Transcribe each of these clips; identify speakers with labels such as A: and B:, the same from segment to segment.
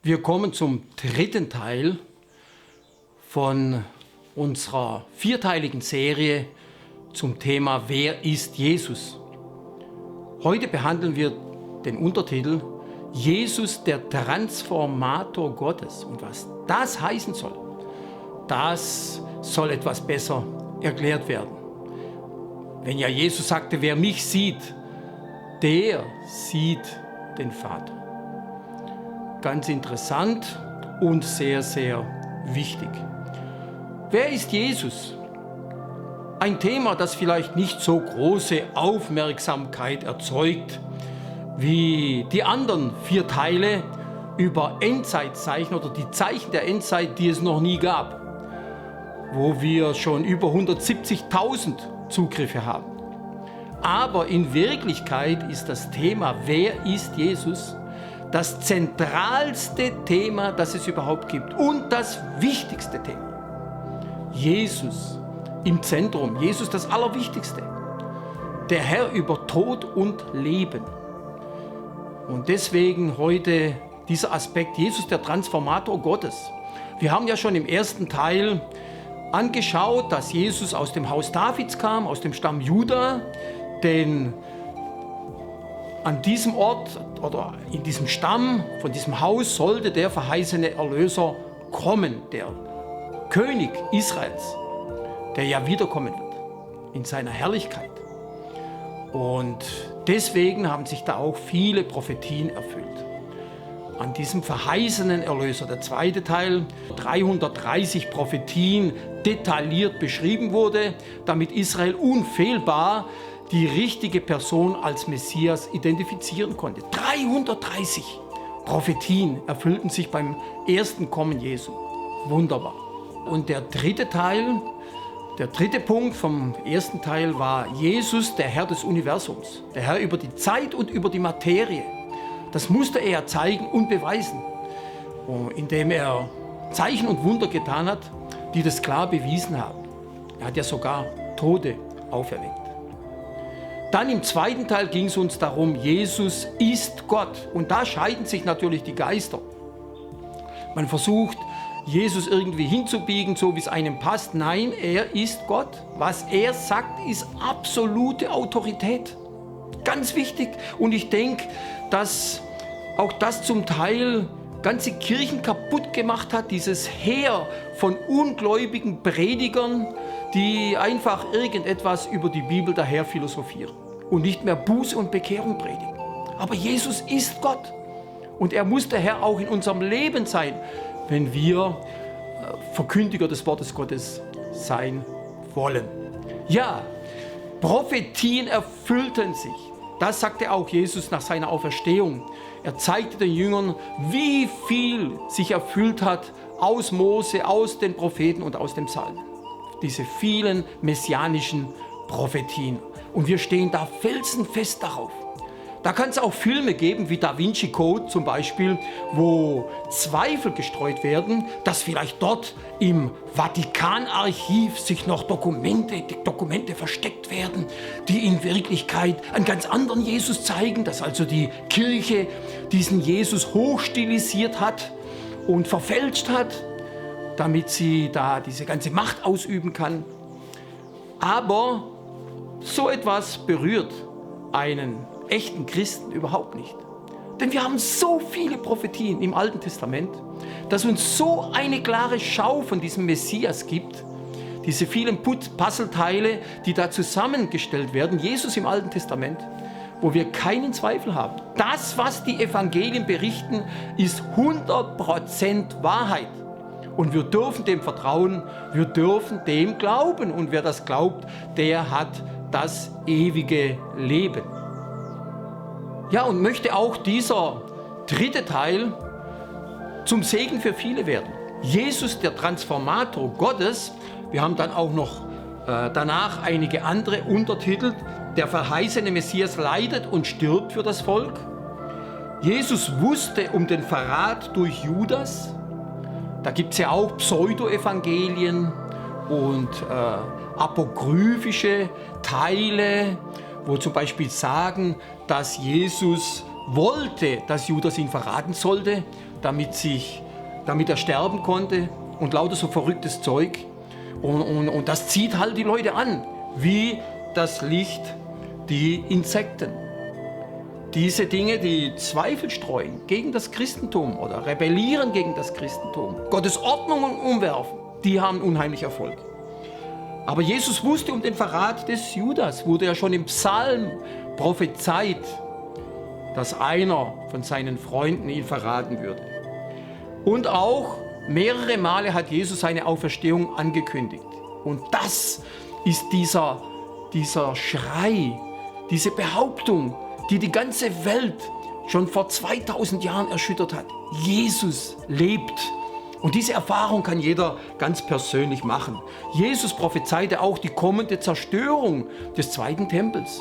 A: Wir kommen zum dritten Teil von unserer vierteiligen Serie zum Thema Wer ist Jesus? Heute behandeln wir den Untertitel Jesus, der Transformator Gottes. Und was das heißen soll, das soll etwas besser erklärt werden. Wenn ja Jesus sagte, wer mich sieht, der sieht den Vater. Ganz interessant und sehr, sehr wichtig. Wer ist Jesus? Ein Thema, das vielleicht nicht so große Aufmerksamkeit erzeugt wie die anderen 4 Teile über Endzeitzeichen oder die Zeichen der Endzeit, die es noch nie gab, wo wir schon über 170.000 Zugriffe haben. Aber in Wirklichkeit ist das Thema, wer ist Jesus, das zentralste Thema, das es überhaupt gibt und das wichtigste Thema. Jesus im Zentrum, Jesus das Allerwichtigste, der Herr über Tod und Leben. Und deswegen heute dieser Aspekt, Jesus der Transformator Gottes. Wir haben ja schon im ersten Teil angeschaut, dass Jesus aus dem Haus Davids kam, aus dem Stamm Juda, denn an diesem Ort oder in diesem Stamm, von diesem Haus sollte der verheißene Erlöser kommen, der König Israels, der ja wiederkommen wird in seiner Herrlichkeit. Und deswegen haben sich da auch viele Prophetien erfüllt. An diesem verheißenen Erlöser, der zweite Teil, 330 Prophetien detailliert beschrieben wurde, damit Israel unfehlbar die richtige Person als Messias identifizieren konnte. 330 Prophetien erfüllten sich beim ersten Kommen Jesu. Wunderbar. Und der dritte Punkt vom ersten Teil war Jesus, der Herr des Universums, der Herr über die Zeit und über die Materie. Das musste er zeigen und beweisen, indem er Zeichen und Wunder getan hat, die das klar bewiesen haben. Er hat ja sogar Tote auferweckt. Dann im zweiten Teil ging es uns darum, Jesus ist Gott. Und da scheiden sich natürlich die Geister. Man versucht, Jesus irgendwie hinzubiegen, so wie es einem passt. Nein, er ist Gott. Was er sagt, ist absolute Autorität. Ganz wichtig. Und ich denke, dass auch das zum Teil ganze Kirchen kaputt gemacht hat, dieses Heer von ungläubigen Predigern, die einfach irgendetwas über die Bibel daher philosophieren und nicht mehr Buße und Bekehrung predigen. Aber Jesus ist Gott und er muss der Herr auch in unserem Leben sein, wenn wir Verkündiger des Wortes Gottes sein wollen. Ja, Prophetien erfüllten sich. Das sagte auch Jesus nach seiner Auferstehung. Er zeigte den Jüngern, wie viel sich erfüllt hat aus Mose, aus den Propheten und aus dem Psalmen. Diese vielen messianischen Prophetien. Und wir stehen da felsenfest darauf. Da kann es auch Filme geben, wie Da Vinci Code zum Beispiel, wo Zweifel gestreut werden, dass vielleicht dort im Vatikanarchiv sich noch Dokumente versteckt werden, die in Wirklichkeit einen ganz anderen Jesus zeigen, dass also die Kirche diesen Jesus hochstilisiert hat und verfälscht hat, damit sie da diese ganze Macht ausüben kann. Aber so etwas berührt einen echten Christen überhaupt nicht. Denn wir haben so viele Prophetien im Alten Testament, dass uns so eine klare Schau von diesem Messias gibt, diese vielen Puzzleteile, die da zusammengestellt werden, Jesus im Alten Testament, wo wir keinen Zweifel haben. Das, was die Evangelien berichten, ist 100% Wahrheit. Und wir dürfen dem vertrauen, wir dürfen dem glauben. Und wer das glaubt, der hat das ewige Leben. Ja, und möchte auch dieser dritte Teil zum Segen für viele werden. Jesus, der Transformator Gottes. Wir haben dann auch noch danach einige andere Untertitel. Der verheißene Messias leidet und stirbt für das Volk. Jesus wusste um den Verrat durch Judas. Da gibt es ja auch Pseudo-Evangelien und apokryphische Teile, wo zum Beispiel sagen, dass Jesus wollte, dass Judas ihn verraten sollte, damit er sterben konnte und lauter so verrücktes Zeug. Und das zieht halt die Leute an, wie das Licht die Insekten. Diese Dinge, die Zweifel streuen gegen das Christentum oder rebellieren gegen das Christentum, Gottes Ordnungen umwerfen, die haben unheimlich Erfolg. Aber Jesus wusste um den Verrat des Judas, wurde ja schon im Psalm prophezeit, dass einer von seinen Freunden ihn verraten würde. Und auch mehrere Male hat Jesus seine Auferstehung angekündigt. Und das ist dieser Schrei, diese Behauptung, die die ganze Welt schon vor 2000 Jahren erschüttert hat. Jesus lebt. Und diese Erfahrung kann jeder ganz persönlich machen. Jesus prophezeite auch die kommende Zerstörung des zweiten Tempels.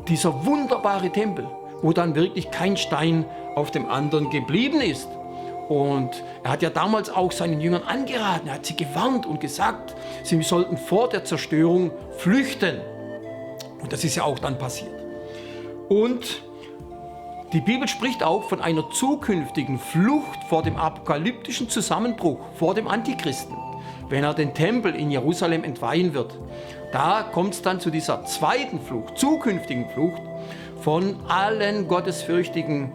A: Dieser wunderbare Tempel, wo dann wirklich kein Stein auf dem anderen geblieben ist. Und er hat ja damals auch seinen Jüngern angeraten, er hat sie gewarnt und gesagt, sie sollten vor der Zerstörung flüchten. Und das ist ja auch dann passiert. Und die Bibel spricht auch von einer zukünftigen Flucht vor dem apokalyptischen Zusammenbruch, vor dem Antichristen, wenn er den Tempel in Jerusalem entweihen wird. Da kommt es dann zu dieser zweiten Flucht, zukünftigen Flucht von allen Gottesfürchtigen,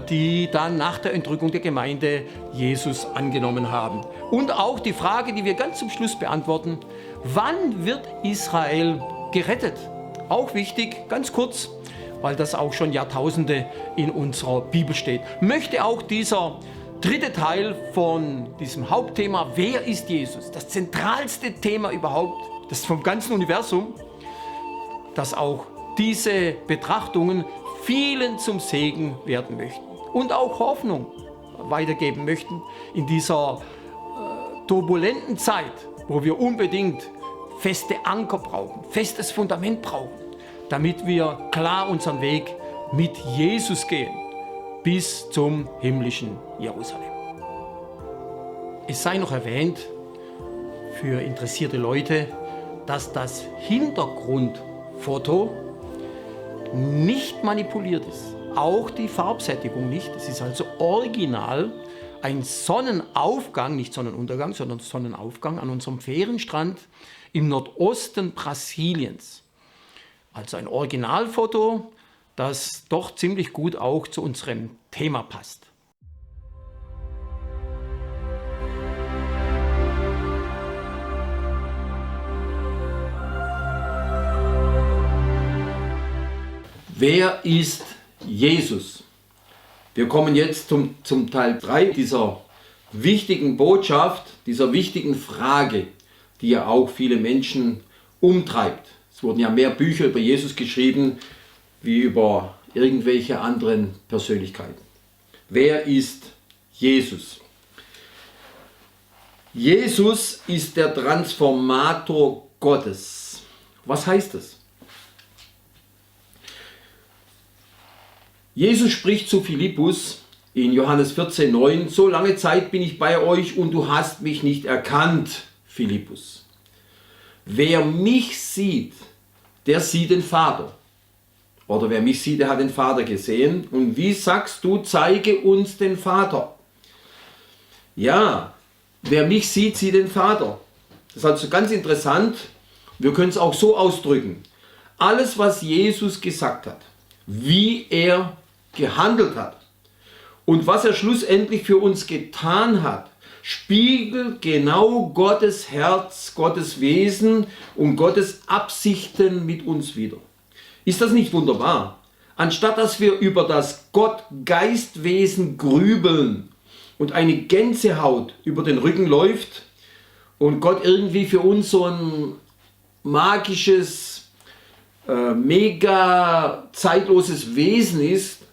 A: die dann nach der Entrückung der Gemeinde Jesus angenommen haben. Und auch die Frage, die wir ganz zum Schluss beantworten: Wann wird Israel gerettet? Auch wichtig, ganz kurz, weil das auch schon Jahrtausende in unserer Bibel steht. Möchte auch dieser dritte Teil von diesem Hauptthema, wer ist Jesus, das zentralste Thema überhaupt, das vom ganzen Universum, dass auch diese Betrachtungen vielen zum Segen werden möchten und auch Hoffnung weitergeben möchten in dieser turbulenten Zeit, wo wir unbedingt feste Anker brauchen, festes Fundament brauchen, damit wir klar unseren Weg mit Jesus gehen bis zum himmlischen Jerusalem. Es sei noch erwähnt für interessierte Leute, dass das Hintergrundfoto nicht manipuliert ist. Auch die Farbsättigung nicht. Es ist also original ein Sonnenaufgang, nicht Sonnenuntergang, sondern Sonnenaufgang an unserem Ferienstrand im Nordosten Brasiliens. Also ein Originalfoto, das doch ziemlich gut auch zu unserem Thema passt. Wer ist Jesus? Wir kommen jetzt zum Teil 3 dieser wichtigen Botschaft, dieser wichtigen Frage, die ja auch viele Menschen umtreibt. Es wurden ja mehr Bücher über Jesus geschrieben, wie über irgendwelche anderen Persönlichkeiten. Wer ist Jesus? Jesus ist der Transformator Gottes. Was heißt das? Jesus spricht zu Philippus in Johannes 14,9: So lange Zeit bin ich bei euch und du hast mich nicht erkannt, Philippus. Wer mich sieht, der sieht den Vater. Oder wer mich sieht, der hat den Vater gesehen. Und wie sagst du, zeige uns den Vater? Ja, wer mich sieht, sieht den Vater. Das ist also ganz interessant. Wir können es auch so ausdrücken. Alles, was Jesus gesagt hat, wie er gehandelt hat und was er schlussendlich für uns getan hat, spiegelt genau Gottes Herz, Gottes Wesen und Gottes Absichten mit uns wider. Ist das nicht wunderbar? Anstatt dass wir über das Gott-Geist-Wesen grübeln und eine Gänsehaut über den Rücken läuft und Gott irgendwie für uns so ein magisches, mega zeitloses Wesen ist,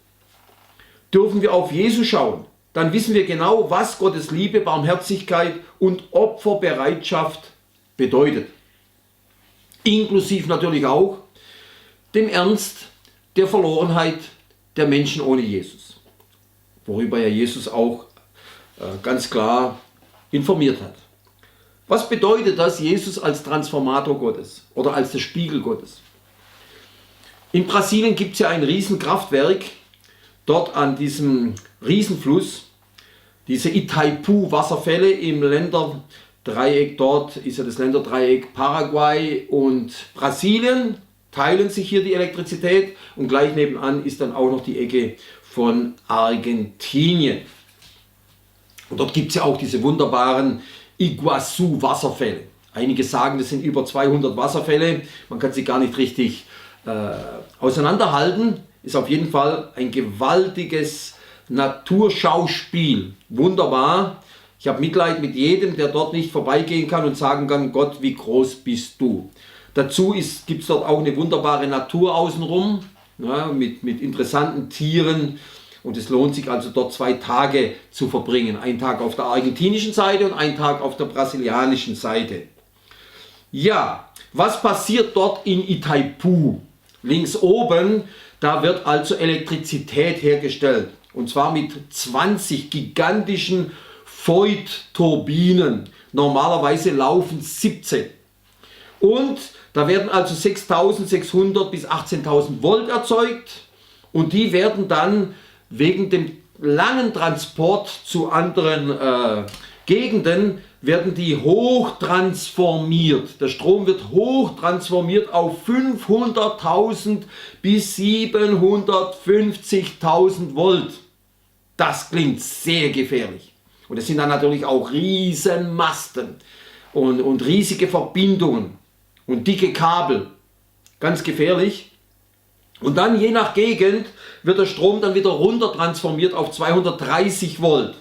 A: dürfen wir auf Jesus schauen. Dann wissen wir genau, was Gottes Liebe, Barmherzigkeit und Opferbereitschaft bedeutet. Inklusive natürlich auch dem Ernst der Verlorenheit der Menschen ohne Jesus. Worüber ja Jesus auch ganz klar informiert hat. Was bedeutet das, Jesus als Transformator Gottes oder als der Spiegel Gottes? In Brasilien gibt es ja ein Riesenkraftwerk,
B: dort an diesem Riesenfluss, diese Itaipu-Wasserfälle im Länderdreieck, dort ist ja das Länderdreieck Paraguay und Brasilien, teilen sich hier die Elektrizität und gleich nebenan ist dann auch noch die Ecke von Argentinien. Und dort gibt es ja auch diese wunderbaren Iguazu-Wasserfälle. Einige sagen, das sind über 200 Wasserfälle, man kann sie gar nicht richtig auseinanderhalten. Ist auf jeden Fall ein gewaltiges Naturschauspiel. Wunderbar. Ich habe Mitleid mit jedem, der dort nicht vorbeigehen kann und sagen kann, Gott, wie groß bist du. Dazu gibt es dort auch eine wunderbare Natur außenrum, ja, mit interessanten Tieren. Und es lohnt sich also dort 2 Tage zu verbringen. Ein Tag auf der argentinischen Seite und ein Tag auf der brasilianischen Seite. Ja, was passiert dort in Itaipu? Links oben, da wird also Elektrizität hergestellt. Und zwar mit 20 gigantischen Voigt-Turbinen. Normalerweise laufen 17. Und da werden also 6.600 bis 18.000 Volt erzeugt. Und die werden dann wegen dem langen Transport zu anderen Gegenden, werden die hochtransformiert. Der Strom wird hochtransformiert auf 500.000 bis 750.000 Volt. Das klingt sehr gefährlich. Und es sind dann natürlich auch riesen Masten und riesige Verbindungen und dicke Kabel. Ganz gefährlich. Und dann je nach Gegend wird der Strom dann wieder runter transformiert auf 230 Volt.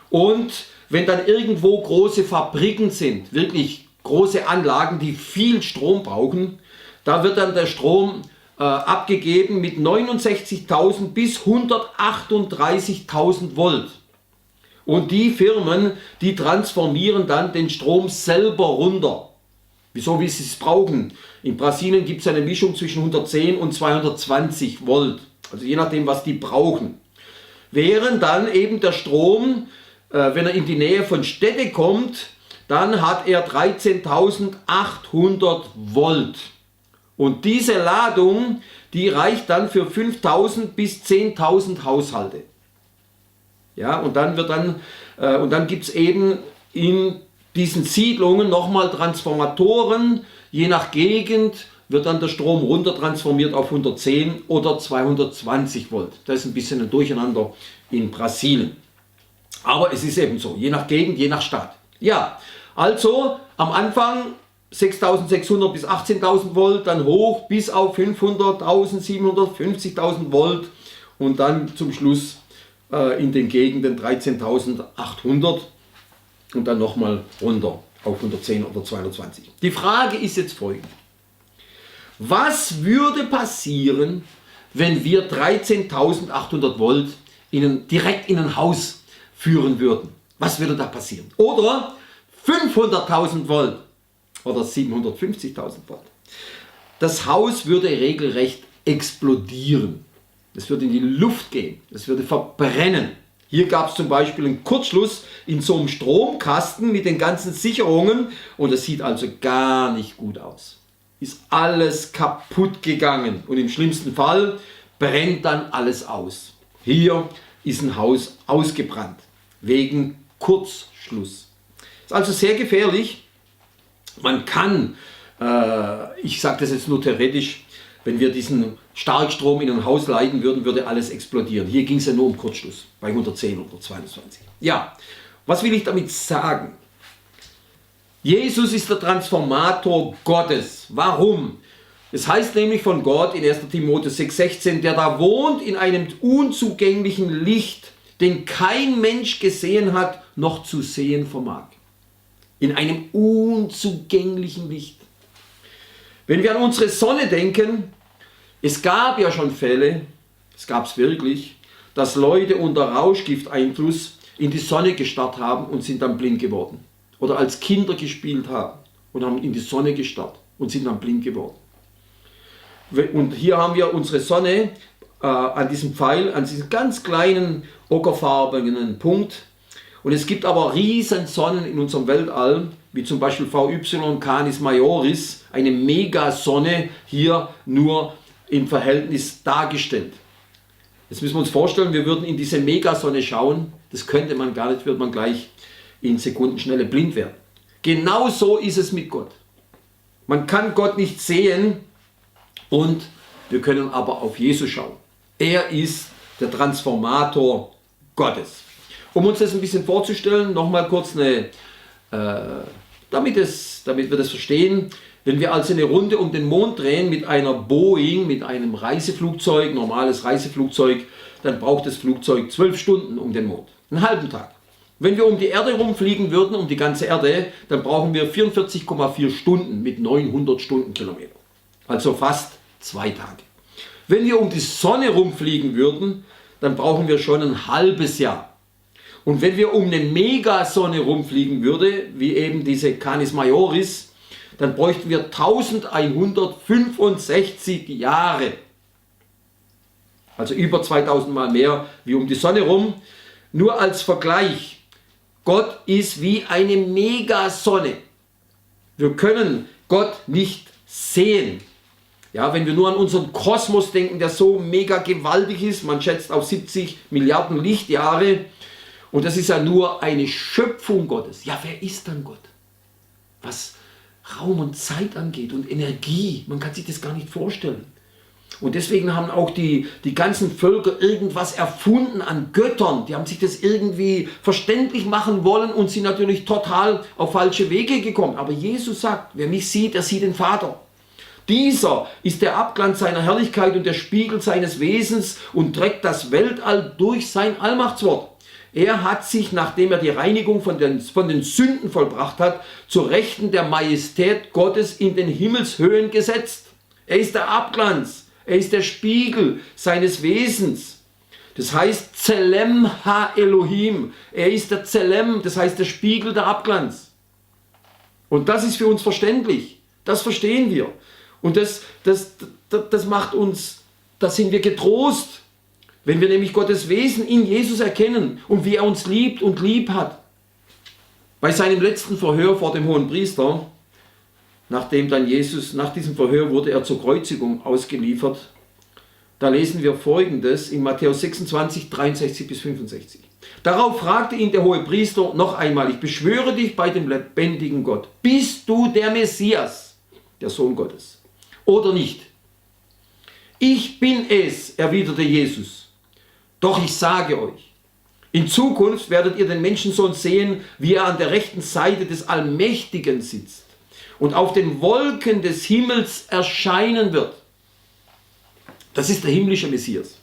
B: Und wenn dann irgendwo große Fabriken sind, wirklich große Anlagen, die viel Strom brauchen, da wird dann der Strom abgegeben mit 69.000 bis 138.000 Volt. Und die Firmen, die transformieren dann den Strom selber runter. Wieso, wie sie es brauchen. In Brasilien gibt es eine Mischung zwischen 110 und 220 Volt. Also je nachdem, was die brauchen. Während dann eben der Strom, wenn er in die Nähe von Städten kommt, dann hat er 13.800 Volt. Und diese Ladung, die reicht dann für 5.000 bis 10.000 Haushalte. Ja, und dann gibt es eben in diesen Siedlungen nochmal Transformatoren. Je nach Gegend wird dann der Strom runter transformiert auf 110 oder 220 Volt. Das ist ein bisschen ein Durcheinander in Brasilien. Aber es ist eben so, je nach Gegend, je nach Stadt. Ja, also am Anfang 6.600 bis 18.000 Volt, dann hoch bis auf 500.000, 750.000 Volt und dann zum Schluss in den Gegenden 13.800 und dann nochmal runter auf 110 oder 220. Die Frage ist jetzt folgende. Was würde passieren, wenn wir 13.800 Volt direkt in ein Haus führen würden? Was würde da passieren? Oder 500.000 Volt oder 750.000 Volt. Das Haus würde regelrecht explodieren. Es würde in die Luft gehen. Es würde verbrennen. Hier gab es zum Beispiel einen Kurzschluss in so einem Stromkasten mit den ganzen Sicherungen und es sieht also gar nicht gut aus. Ist alles kaputt gegangen und im schlimmsten Fall brennt dann alles aus. Hier ist ein Haus ausgebrannt wegen Kurzschluss. Ist also sehr gefährlich. Man kann, ich sage das jetzt nur theoretisch, wenn wir diesen Starkstrom in ein Haus leiten würden, würde alles explodieren. Hier ging es ja nur um Kurzschluss, bei 110 oder 22. Ja, was will ich damit sagen? Jesus ist der Transformator Gottes. Warum? Es heißt nämlich von Gott in 1. Timotheus 6,16, der da wohnt in einem unzugänglichen Licht, den kein Mensch gesehen hat, noch zu sehen vermag. In einem unzugänglichen Licht. Wenn wir an unsere Sonne denken, es gab ja schon Fälle, es gab es wirklich, dass Leute unter Rauschgifteinfluss in die Sonne gestarrt haben und sind dann blind geworden. Oder als Kinder gespielt haben und haben in die Sonne gestarrt und sind dann blind geworden. Und hier haben wir unsere Sonne an diesem Pfeil, an diesem ganz kleinen ockerfarbenen Punkt. Und es gibt aber riesen Sonnen in unserem Weltall, wie zum Beispiel VY Canis Majoris, eine Megasonne, hier nur im Verhältnis dargestellt. Jetzt müssen wir uns vorstellen, wir würden in diese Megasonne schauen. Das könnte man gar nicht, würde man gleich in Sekundenschnelle blind werden. Genau so ist es mit Gott. Man kann Gott nicht sehen und wir können aber auf Jesus schauen. Er ist der Transformator Gottes. Um uns das ein bisschen vorzustellen, nochmal kurz damit wir das verstehen. Wenn wir also eine Runde um den Mond drehen mit einer Boeing, mit einem Reiseflugzeug, normales Reiseflugzeug, dann braucht das Flugzeug 12 Stunden um den Mond, einen halben Tag. Wenn wir um die Erde rumfliegen würden, um die ganze Erde, dann brauchen wir 44,4 Stunden mit 900 Stundenkilometern. Also fast 2 Tage. Wenn wir um die Sonne rumfliegen würden, dann brauchen wir schon ein halbes Jahr. Und wenn wir um eine Megasonne rumfliegen würden, wie eben diese Canis Majoris, dann bräuchten wir 1165 Jahre. Also über 2000 Mal mehr wie um die Sonne rum. Nur als Vergleich, Gott ist wie eine Megasonne. Wir können Gott nicht sehen. Ja, wenn wir nur an unseren Kosmos denken, der so mega gewaltig ist, man schätzt auf 70 Milliarden Lichtjahre, und das ist ja nur eine Schöpfung Gottes. Ja, wer ist dann Gott? Was Raum und Zeit angeht und Energie, man kann sich das gar nicht vorstellen. Und deswegen haben auch die ganzen Völker irgendwas erfunden an Göttern. Die haben sich das irgendwie verständlich machen wollen und sind natürlich total auf falsche Wege gekommen. Aber Jesus sagt, wer mich sieht, der sieht den Vater. Dieser ist der Abglanz seiner Herrlichkeit und der Spiegel seines Wesens und trägt das Weltall durch sein Allmachtswort. Er hat sich, nachdem er die Reinigung von den Sünden vollbracht hat, zur Rechten der Majestät Gottes in den Himmelshöhen gesetzt. Er ist der Abglanz, er ist der Spiegel seines Wesens. Das heißt Zelem ha Elohim. Er ist der Zelem, das heißt der Spiegel, der Abglanz. Und das ist für uns verständlich. Das verstehen wir. Und das macht uns, da sind wir getrost. Wenn wir nämlich Gottes Wesen in Jesus erkennen und wie er uns liebt und lieb hat. Bei seinem letzten Verhör vor dem Hohenpriester, nachdem dann Jesus, nach diesem Verhör wurde er zur Kreuzigung ausgeliefert, da lesen wir Folgendes in Matthäus 26, 63 bis 65. Darauf fragte ihn der Hohepriester noch einmal, ich beschwöre dich bei dem lebendigen Gott, bist du der Messias, der Sohn Gottes, oder nicht? Ich bin es, erwiderte Jesus. Doch ich sage euch, in Zukunft werdet ihr den Menschensohn sehen, wie er an der rechten Seite des Allmächtigen sitzt und auf den Wolken des Himmels erscheinen wird. Das ist der himmlische Messias.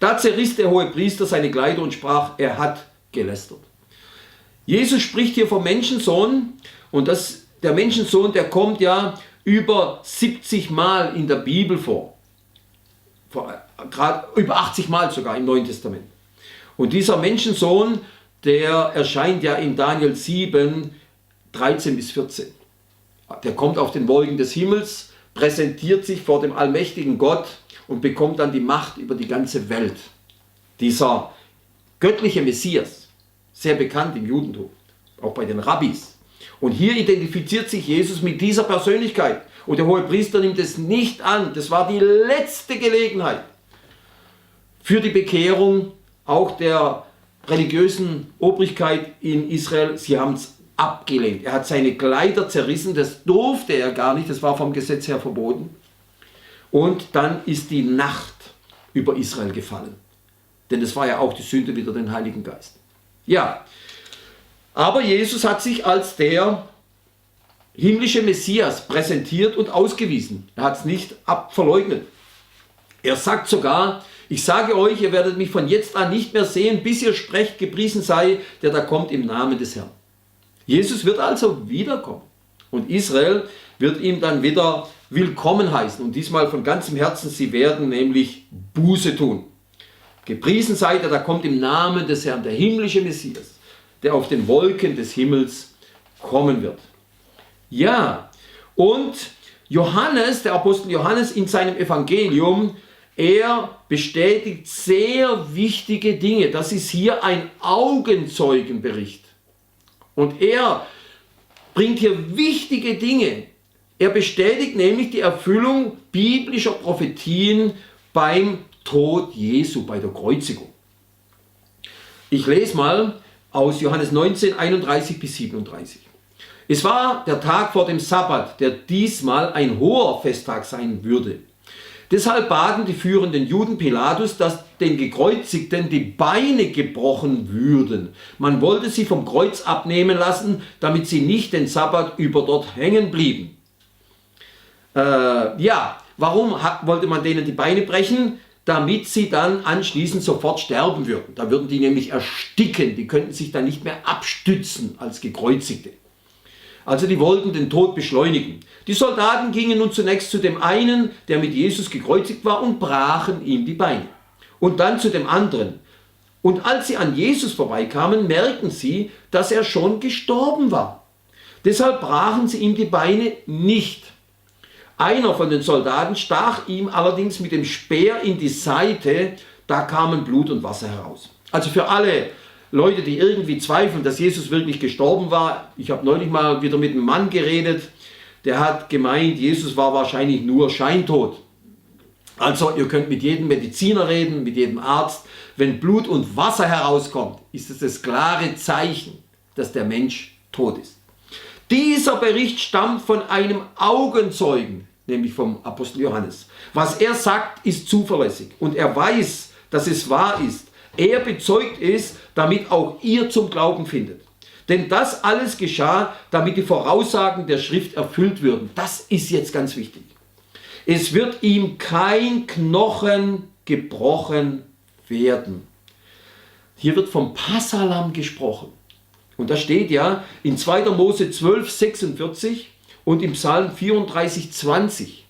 B: Da zerriss der Hohepriester seine Kleider und sprach, er hat gelästert. Jesus spricht hier vom Menschensohn und der Menschensohn, der kommt ja über 70 Mal in der Bibel vor. Gerade über 80 Mal sogar im Neuen Testament. Und dieser Menschensohn, der erscheint ja in Daniel 7, 13 bis 14. Der kommt auf den Wolken des Himmels, präsentiert sich vor dem allmächtigen Gott und bekommt dann die Macht über die ganze Welt. Dieser göttliche Messias, sehr bekannt im Judentum, auch bei den Rabbis. Und hier identifiziert sich Jesus mit dieser Persönlichkeit. Und der Hohepriester nimmt es nicht an. Das war die letzte Gelegenheit für die Bekehrung auch der religiösen Obrigkeit in Israel. Sie haben es abgelehnt. Er hat seine Kleider zerrissen. Das durfte er gar nicht. Das war vom Gesetz her verboten. Und dann ist die Nacht über Israel gefallen. Denn das war ja auch die Sünde wider den Heiligen Geist. Ja, aber Jesus hat sich als der himmlische Messias präsentiert und ausgewiesen. Er hat es nicht verleugnet. Er sagt sogar, ich sage euch, ihr werdet mich von jetzt an nicht mehr sehen, bis ihr sprecht, gepriesen sei, der da kommt im Namen des Herrn. Jesus wird also wiederkommen. Und Israel wird ihm dann wieder willkommen heißen. Und diesmal von ganzem Herzen, sie werden nämlich Buße tun. Gepriesen sei, der da kommt im Namen des Herrn, der himmlische Messias, der auf den Wolken des Himmels kommen wird. Ja, und Johannes, der Apostel Johannes in seinem Evangelium, er bestätigt sehr wichtige Dinge. Das ist hier ein Augenzeugenbericht. Und er bringt hier wichtige Dinge. Er bestätigt nämlich die Erfüllung biblischer Prophetien beim Tod Jesu bei der Kreuzigung. Ich lese mal aus Johannes 19, 31 bis 37. Es war der Tag vor dem Sabbat, der diesmal ein hoher Festtag sein würde. Deshalb baten die führenden Juden Pilatus, dass den Gekreuzigten die Beine gebrochen würden. Man wollte sie vom Kreuz abnehmen lassen, damit sie nicht den Sabbat über dort hängen blieben. Warum wollte man denen die Beine brechen? Damit sie dann anschließend sofort sterben würden. Da würden die nämlich ersticken, die könnten sich dann nicht mehr abstützen als Gekreuzigte. Also die wollten den Tod beschleunigen. Die Soldaten gingen nun zunächst zu dem einen, der mit Jesus gekreuzigt war, und brachen ihm die Beine. Und dann zu dem anderen. Und als sie an Jesus vorbeikamen, merkten sie, dass er schon gestorben war. Deshalb brachen sie ihm die Beine nicht. Einer von den Soldaten stach ihm allerdings mit dem Speer in die Seite, da kamen Blut und Wasser heraus. Also für alle Leute, die irgendwie zweifeln, dass Jesus wirklich gestorben war, ich habe neulich mal wieder mit einem Mann geredet, der hat gemeint, Jesus war wahrscheinlich nur scheintot. Also ihr könnt mit jedem Mediziner reden, mit jedem Arzt, wenn Blut und Wasser herauskommt, ist es das klare Zeichen, dass der Mensch tot ist. Dieser Bericht stammt von einem Augenzeugen, nämlich vom Apostel Johannes. Was er sagt, ist zuverlässig und er weiß, dass es wahr ist. Er bezeugt es, damit auch ihr zum Glauben findet. Denn das alles geschah, damit die Voraussagen der Schrift erfüllt würden. Das ist jetzt ganz wichtig. Es wird ihm kein Knochen gebrochen werden. Hier wird vom Passalamm gesprochen. Und da steht ja in 2. Mose 12, 46 und im Psalm 34, 20,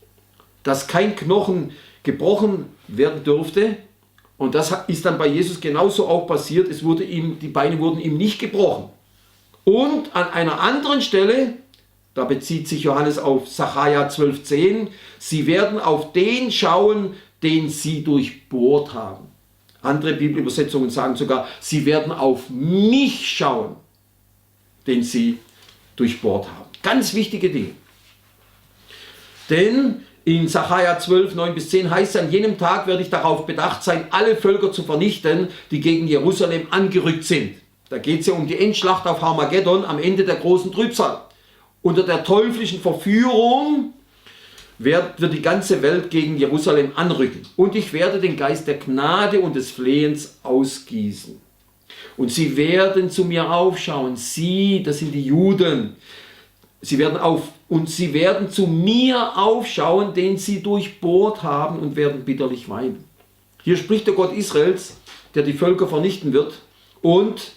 B: dass kein Knochen gebrochen werden dürfte. Und das ist dann bei Jesus genauso auch passiert. Die Beine wurden ihm nicht gebrochen. Und an einer anderen Stelle, da bezieht sich Johannes auf Sacharja 12,10, sie werden auf den schauen, den sie durchbohrt haben. Andere Bibelübersetzungen sagen sogar, sie werden auf mich schauen, den sie durchbohrt haben. Ganz wichtige Dinge. Denn in Sacharja 12, 9 bis 10 heißt es, an jenem Tag werde ich darauf bedacht sein, alle Völker zu vernichten, die gegen Jerusalem angerückt sind. Da geht es ja um die Endschlacht auf Armageddon am Ende der großen Trübsal. Unter der teuflischen Verführung wird die ganze Welt gegen Jerusalem anrücken. Und ich werde den Geist der Gnade und des Flehens ausgießen. Und sie werden zu mir aufschauen. Sie, das sind die Juden. Sie werden zu mir aufschauen, den sie durchbohrt haben und werden bitterlich weinen. Hier spricht der Gott Israels, der die Völker vernichten wird. Und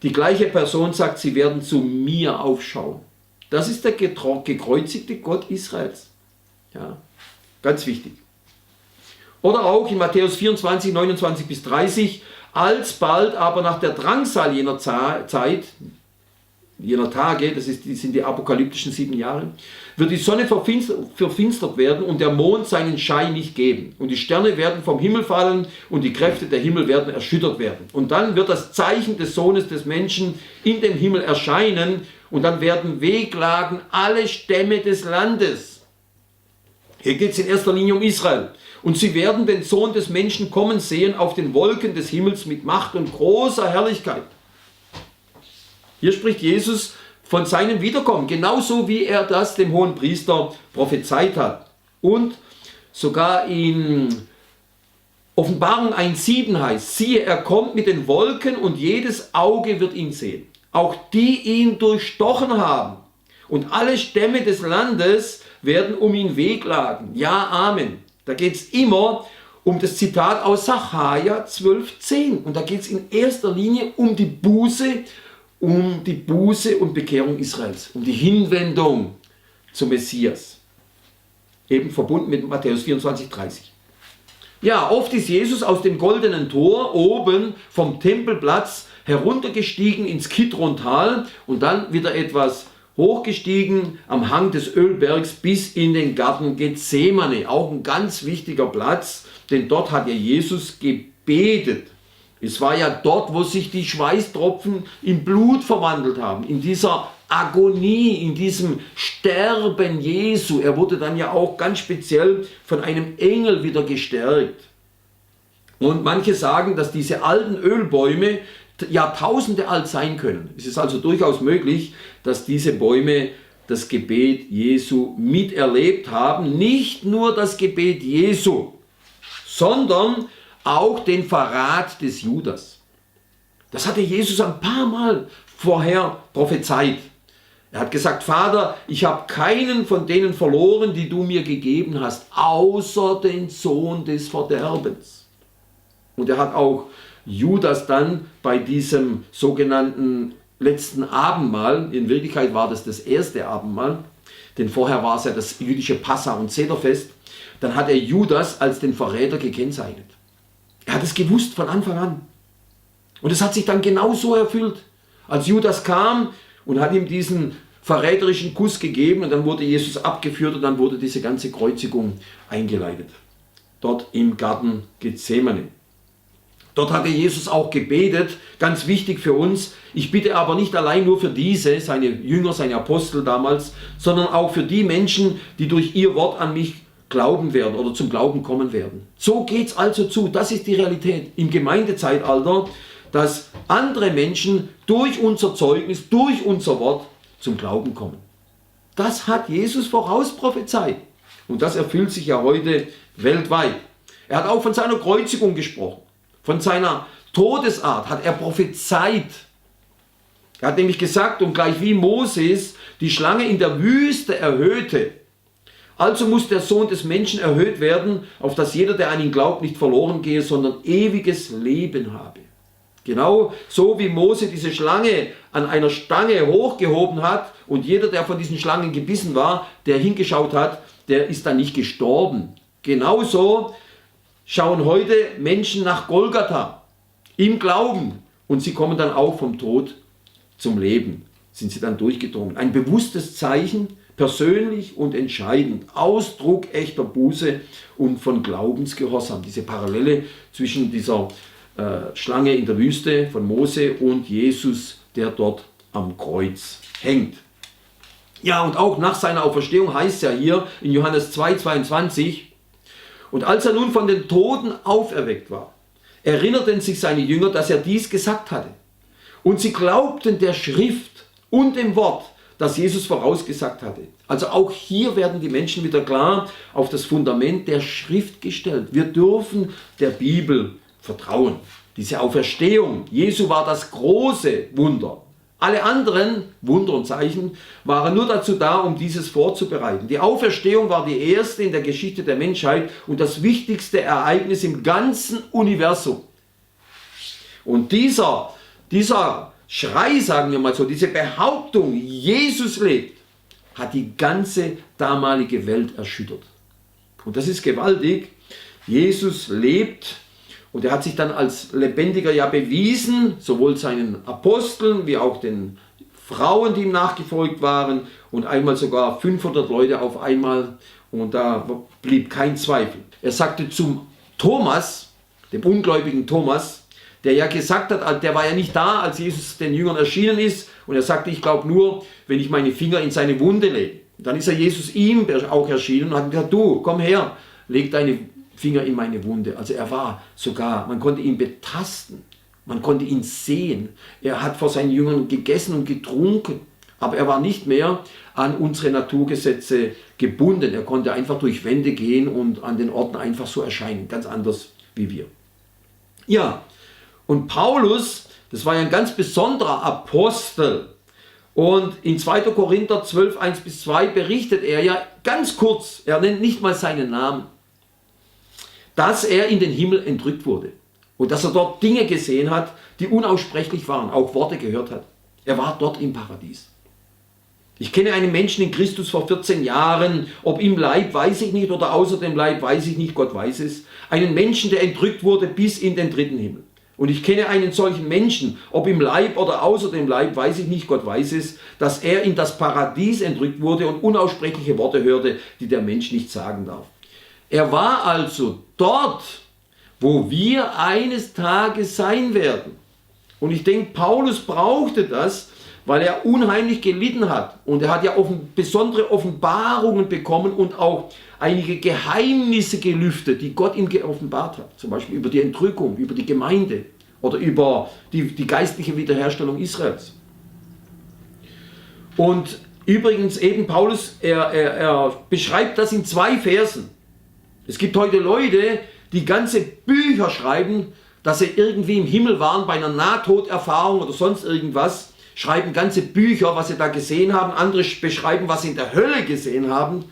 B: die gleiche Person sagt, sie werden zu mir aufschauen. Das ist der gekreuzigte Gott Israels. Ja, ganz wichtig. Oder auch in Matthäus 24, 29 bis 30, alsbald aber nach der Drangsal jener Zeit, jener Tage, das sind die apokalyptischen 7 Jahre, wird die Sonne verfinstert werden und der Mond seinen Schein nicht geben. Und die Sterne werden vom Himmel fallen und die Kräfte der Himmel werden erschüttert werden. Und dann wird das Zeichen des Sohnes des Menschen in dem Himmel erscheinen und dann werden wehklagen alle Stämme des Landes. Hier geht es in erster Linie um Israel. Und sie werden den Sohn des Menschen kommen sehen auf den Wolken des Himmels mit Macht und großer Herrlichkeit. Hier spricht Jesus von seinem Wiederkommen, genauso wie er das dem Hohenpriester prophezeit hat. Und sogar in Offenbarung 1,7 heißt, siehe, er kommt mit den Wolken und jedes Auge wird ihn sehen. Auch die ihn durchstochen haben. Und alle Stämme des Landes werden um ihn wehklagen. Ja, Amen. Da geht es immer um das Zitat aus Sacharja 12,10. Und da geht es in erster Linie um die Buße und Bekehrung Israels, um die Hinwendung zum Messias. Eben verbunden mit Matthäus 24,30. Ja, oft ist Jesus aus dem goldenen Tor oben vom Tempelplatz heruntergestiegen ins Kidrontal und dann wieder etwas hochgestiegen am Hang des Ölbergs bis in den Garten Gethsemane. Auch ein ganz wichtiger Platz, denn dort hat ja Jesus gebetet. Es war ja dort, wo sich die Schweißtropfen in Blut verwandelt haben, in dieser Agonie, in diesem Sterben Jesu. Er wurde dann ja auch ganz speziell von einem Engel wieder gestärkt. Und manche sagen, dass diese alten Ölbäume Jahrtausende alt sein können. Es ist also durchaus möglich, dass diese Bäume das Gebet Jesu miterlebt haben. Nicht nur das Gebet Jesu, sondern auch den Verrat des Judas. Das hatte Jesus ein paar Mal vorher prophezeit. Er hat gesagt, Vater, ich habe keinen von denen verloren, die du mir gegeben hast, außer den Sohn des Verderbens. Und er hat auch Judas dann bei diesem sogenannten letzten Abendmahl, in Wirklichkeit war das erste Abendmahl, denn vorher war es ja das jüdische Passa- und Sederfest, dann hat er Judas als den Verräter gekennzeichnet. Er hat es gewusst von Anfang an. Und es hat sich dann genau so erfüllt. Als Judas kam und hat ihm diesen verräterischen Kuss gegeben und dann wurde Jesus abgeführt und dann wurde diese ganze Kreuzigung eingeleitet. Dort im Garten Gethsemane. Dort hatte Jesus auch gebetet, ganz wichtig für uns. Ich bitte aber nicht allein nur für diese, seine Jünger, seine Apostel damals, sondern auch für die Menschen, die durch ihr Wort an mich glauben werden oder zum Glauben kommen werden. So geht es also zu. Das ist die Realität im Gemeindezeitalter, dass andere Menschen durch unser Zeugnis, durch unser Wort zum Glauben kommen. Das hat Jesus vorausprophezeit. Und das erfüllt sich ja heute weltweit. Er hat auch von seiner Kreuzigung gesprochen. Von seiner Todesart hat er prophezeit. Er hat nämlich gesagt, und gleich wie Moses die Schlange in der Wüste erhöhte, also muss der Sohn des Menschen erhöht werden, auf dass jeder, der an ihn glaubt, nicht verloren gehe, sondern ewiges Leben habe. Genau so wie Mose diese Schlange an einer Stange hochgehoben hat und jeder, der von diesen Schlangen gebissen war, der hingeschaut hat, der ist dann nicht gestorben. Genauso schauen heute Menschen nach Golgatha im Glauben und sie kommen dann auch vom Tod zum Leben, sind sie dann durchgedrungen. Ein bewusstes Zeichen, persönlich und entscheidend, Ausdruck echter Buße und von Glaubensgehorsam. Diese Parallele zwischen dieser Schlange in der Wüste von Mose und Jesus, der dort am Kreuz hängt. Ja, und auch nach seiner Auferstehung heißt es ja hier in Johannes 2,22, und als er nun von den Toten auferweckt war, erinnerten sich seine Jünger, dass er dies gesagt hatte. Und sie glaubten der Schrift und dem Wort, das Jesus vorausgesagt hatte. Also auch hier werden die Menschen wieder klar auf das Fundament der Schrift gestellt. Wir dürfen der Bibel vertrauen. Diese Auferstehung Jesu war das große Wunder. Alle anderen Wunder und Zeichen waren nur dazu da, um dieses vorzubereiten. Die Auferstehung war die erste in der Geschichte der Menschheit und das wichtigste Ereignis im ganzen Universum. Und dieser Schrei, sagen wir mal so, diese Behauptung, Jesus lebt, hat die ganze damalige Welt erschüttert. Und das ist gewaltig. Jesus lebt. Und er hat sich dann als Lebendiger ja bewiesen, sowohl seinen Aposteln wie auch den Frauen, die ihm nachgefolgt waren, und einmal sogar 500 Leute auf einmal, und da blieb kein Zweifel. Er sagte zum Thomas, dem ungläubigen Thomas, der ja gesagt hat, der war ja nicht da, als Jesus den Jüngern erschienen ist, und er sagte, ich glaube nur, wenn ich meine Finger in seine Wunde lege. Dann ist Jesus ihm auch erschienen und hat gesagt, du, komm her, leg deine Finger in meine Wunde. Also er war sogar, man konnte ihn betasten, man konnte ihn sehen. Er hat vor seinen Jüngern gegessen und getrunken, aber er war nicht mehr an unsere Naturgesetze gebunden. Er konnte einfach durch Wände gehen und an den Orten einfach so erscheinen, ganz anders wie wir. Ja, und Paulus, das war ja ein ganz besonderer Apostel. Und in 2. Korinther 12, 1-2 berichtet er ja ganz kurz, er nennt nicht mal seinen Namen, dass er in den Himmel entrückt wurde und dass er dort Dinge gesehen hat, die unaussprechlich waren, auch Worte gehört hat. Er war dort im Paradies. Ich kenne einen Menschen in Christus vor 14 Jahren, ob im Leib weiß ich nicht oder außer dem Leib weiß ich nicht, Gott weiß es. Einen Menschen, der entrückt wurde bis in den 3. Himmel. Und ich kenne einen solchen Menschen, ob im Leib oder außer dem Leib weiß ich nicht, Gott weiß es, dass er in das Paradies entrückt wurde und unaussprechliche Worte hörte, die der Mensch nicht sagen darf. Er war also dort, wo wir eines Tages sein werden. Und ich denke, Paulus brauchte das, weil er unheimlich gelitten hat. Und er hat ja besondere Offenbarungen bekommen und auch einige Geheimnisse gelüftet, die Gott ihm geoffenbart hat. Zum Beispiel über die Entrückung, über die Gemeinde oder über die geistliche Wiederherstellung Israels. Und übrigens eben Paulus, er beschreibt das in 2 Versen. Es gibt heute Leute, die ganze Bücher schreiben, dass sie irgendwie im Himmel waren bei einer Nahtoderfahrung oder sonst irgendwas, schreiben ganze Bücher, was sie da gesehen haben, andere beschreiben, was sie in der Hölle gesehen haben.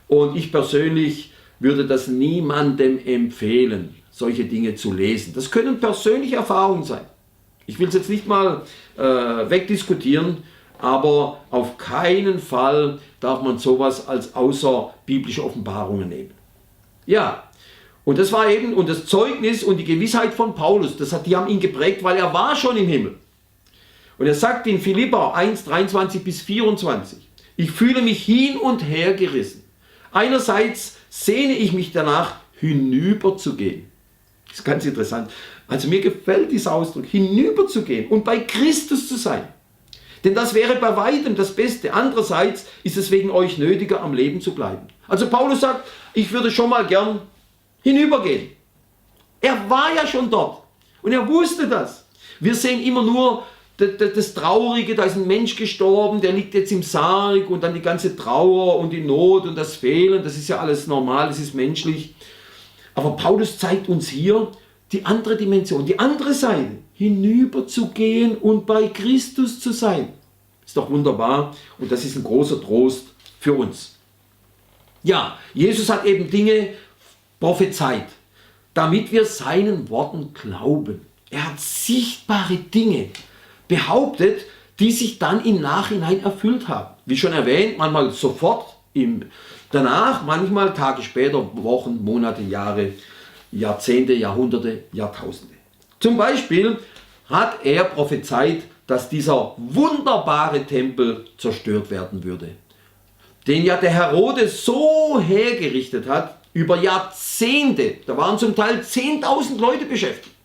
B: Und ich persönlich würde das niemandem empfehlen, solche Dinge zu lesen. Das können persönliche Erfahrungen sein. Ich will es jetzt nicht mal wegdiskutieren, aber auf keinen Fall darf man sowas als außerbiblische Offenbarungen nehmen. Ja, und das war eben, und das Zeugnis und die Gewissheit von Paulus, die haben ihn geprägt, weil er war schon im Himmel. Und er sagt in Philipper 1, 23 bis 24, ich fühle mich hin und her gerissen. Einerseits sehne ich mich danach, hinüberzugehen. Das ist ganz interessant. Also mir gefällt dieser Ausdruck, hinüberzugehen und bei Christus zu sein. Denn das wäre bei weitem das Beste. Andererseits ist es wegen euch nötiger, am Leben zu bleiben. Also Paulus sagt, ich würde schon mal gern hinübergehen. Er war ja schon dort und er wusste das. Wir sehen immer nur das Traurige, da ist ein Mensch gestorben, der liegt jetzt im Sarg und dann die ganze Trauer und die Not und das Fehlen, das ist ja alles normal, das ist menschlich. Aber Paulus zeigt uns hier die andere Dimension, die andere Seite, hinüberzugehen und bei Christus zu sein. Ist doch wunderbar und das ist ein großer Trost für uns. Ja, Jesus hat eben Dinge prophezeit, damit wir seinen Worten glauben. Er hat sichtbare Dinge behauptet, die sich dann im Nachhinein erfüllt haben. Wie schon erwähnt, manchmal sofort, danach, manchmal Tage später, Wochen, Monate, Jahre, Jahrzehnte, Jahrhunderte, Jahrtausende. Zum Beispiel hat er prophezeit, dass dieser wunderbare Tempel zerstört werden würde, den ja der Herodes so hergerichtet hat, über Jahrzehnte, da waren zum Teil 10.000 Leute beschäftigt,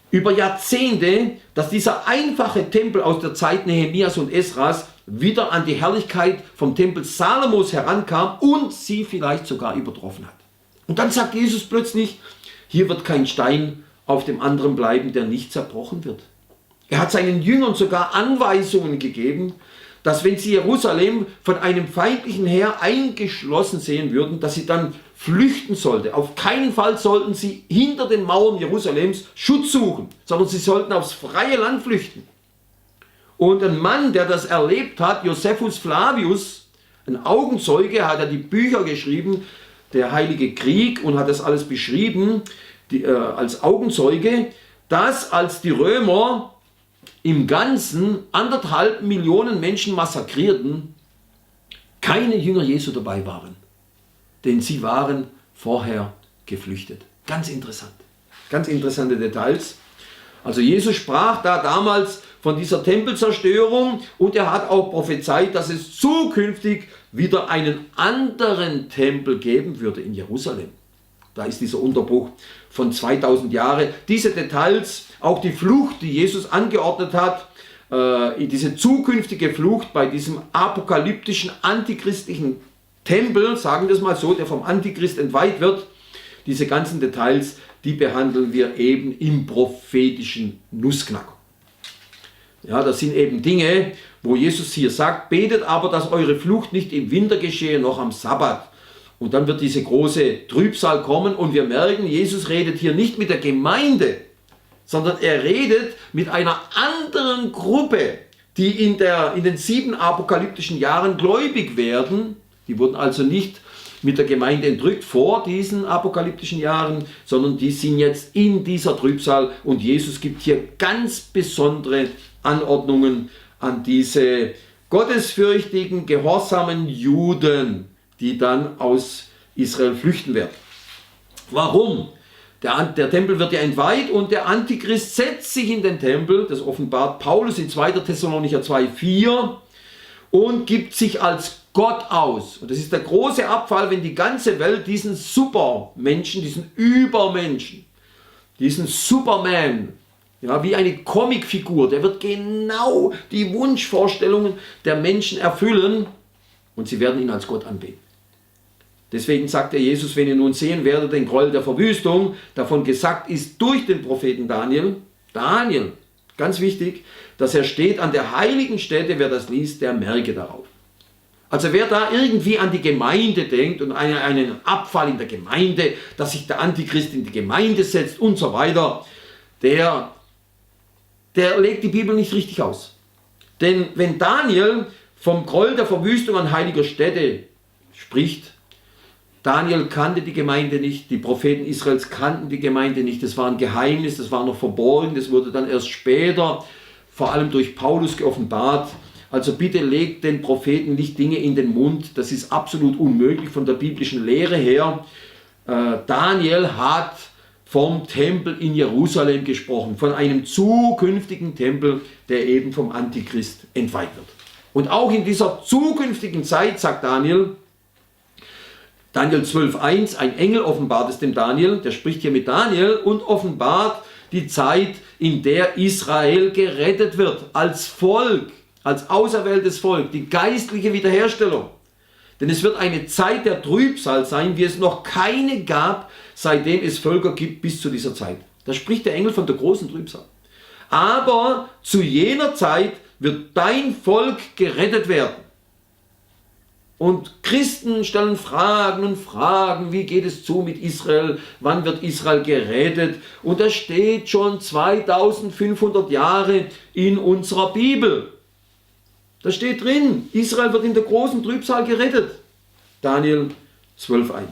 B: über Jahrzehnte, dass dieser einfache Tempel aus der Zeit Nehemias und Esras wieder an die Herrlichkeit vom Tempel Salomos herankam und sie vielleicht sogar übertroffen hat. Und dann sagt Jesus plötzlich, hier wird kein Stein auf dem anderen bleiben, der nicht zerbrochen wird. Er hat seinen Jüngern sogar Anweisungen gegeben, dass wenn sie Jerusalem von einem feindlichen Heer eingeschlossen sehen würden, dass sie dann flüchten sollte. Auf keinen Fall sollten sie hinter den Mauern Jerusalems Schutz suchen, sondern sie sollten aufs freie Land flüchten. Und ein Mann, der das erlebt hat, Josephus Flavius, ein Augenzeuge, hat er die Bücher geschrieben, der Heilige Krieg, und hat das alles beschrieben als Augenzeuge, dass als die Römer im Ganzen 1,5 Millionen Menschen massakrierten, keine Jünger Jesu dabei waren. Denn sie waren vorher geflüchtet. Ganz interessant. Ganz interessante Details. Also Jesus sprach da damals von dieser Tempelzerstörung und er hat auch prophezeit, dass es zukünftig wieder einen anderen Tempel geben würde in Jerusalem. Da ist dieser Unterbruch von 2000 Jahren. Diese Details, auch die Flucht, die Jesus angeordnet hat, diese zukünftige Flucht bei diesem apokalyptischen, antichristlichen Tempel, sagen wir es mal so, der vom Antichrist entweiht wird, diese ganzen Details, die behandeln wir eben im prophetischen Nussknacker. Ja, das sind eben Dinge, wo Jesus hier sagt, betet aber, dass eure Flucht nicht im Winter geschehe, noch am Sabbat. Und dann wird diese große Trübsal kommen und wir merken, Jesus redet hier nicht mit der Gemeinde, sondern er redet mit einer anderen Gruppe, die in den 7 apokalyptischen Jahren gläubig werden. Die wurden also nicht mit der Gemeinde entrückt vor diesen apokalyptischen Jahren, sondern die sind jetzt in dieser Trübsal und Jesus gibt hier ganz besondere Anordnungen an diese gottesfürchtigen, gehorsamen Juden, die dann aus Israel flüchten werden. Warum? Der Tempel wird ja entweiht und der Antichrist setzt sich in den Tempel, das offenbart Paulus in 2. Thessalonicher 2,4 und gibt sich als Gott aus. Und das ist der große Abfall, wenn die ganze Welt diesen Supermenschen, diesen Übermenschen, diesen Superman Ja, wie eine Comicfigur. Der wird genau die Wunschvorstellungen der Menschen erfüllen und sie werden ihn als Gott anbeten. Deswegen sagt der Jesus, wenn ihr nun sehen werdet den Groll der Verwüstung, davon gesagt ist durch den Propheten Daniel, ganz wichtig, dass er steht an der heiligen Stätte, wer das liest, der merke darauf. Also wer da irgendwie an die Gemeinde denkt und einen Abfall in der Gemeinde, dass sich der Antichrist in die Gemeinde setzt und so weiter, der legt die Bibel nicht richtig aus. Denn wenn Daniel vom Groll der Verwüstung an heiliger Stätte spricht, Daniel kannte die Gemeinde nicht, die Propheten Israels kannten die Gemeinde nicht, das war ein Geheimnis, das war noch verborgen, das wurde dann erst später, vor allem durch Paulus geoffenbart. Also bitte legt den Propheten nicht Dinge in den Mund, das ist absolut unmöglich von der biblischen Lehre her. Daniel hat vom Tempel in Jerusalem gesprochen, von einem zukünftigen Tempel, der eben vom Antichrist entweiht wird. Und auch in dieser zukünftigen Zeit, sagt Daniel 12,1, ein Engel offenbart es dem Daniel, der spricht hier mit Daniel und offenbart die Zeit, in der Israel gerettet wird, als Volk, als auserwähltes Volk, die geistliche Wiederherstellung. Denn es wird eine Zeit der Trübsal sein, wie es noch keine gab, seitdem es Völker gibt bis zu dieser Zeit. Da spricht der Engel von der großen Trübsal. Aber zu jener Zeit wird dein Volk gerettet werden. Und Christen stellen Fragen und Fragen, wie geht es zu mit Israel, wann wird Israel gerettet? Und das steht schon 2500 Jahre in unserer Bibel. Da steht drin, Israel wird in der großen Trübsal gerettet. Daniel 12,1.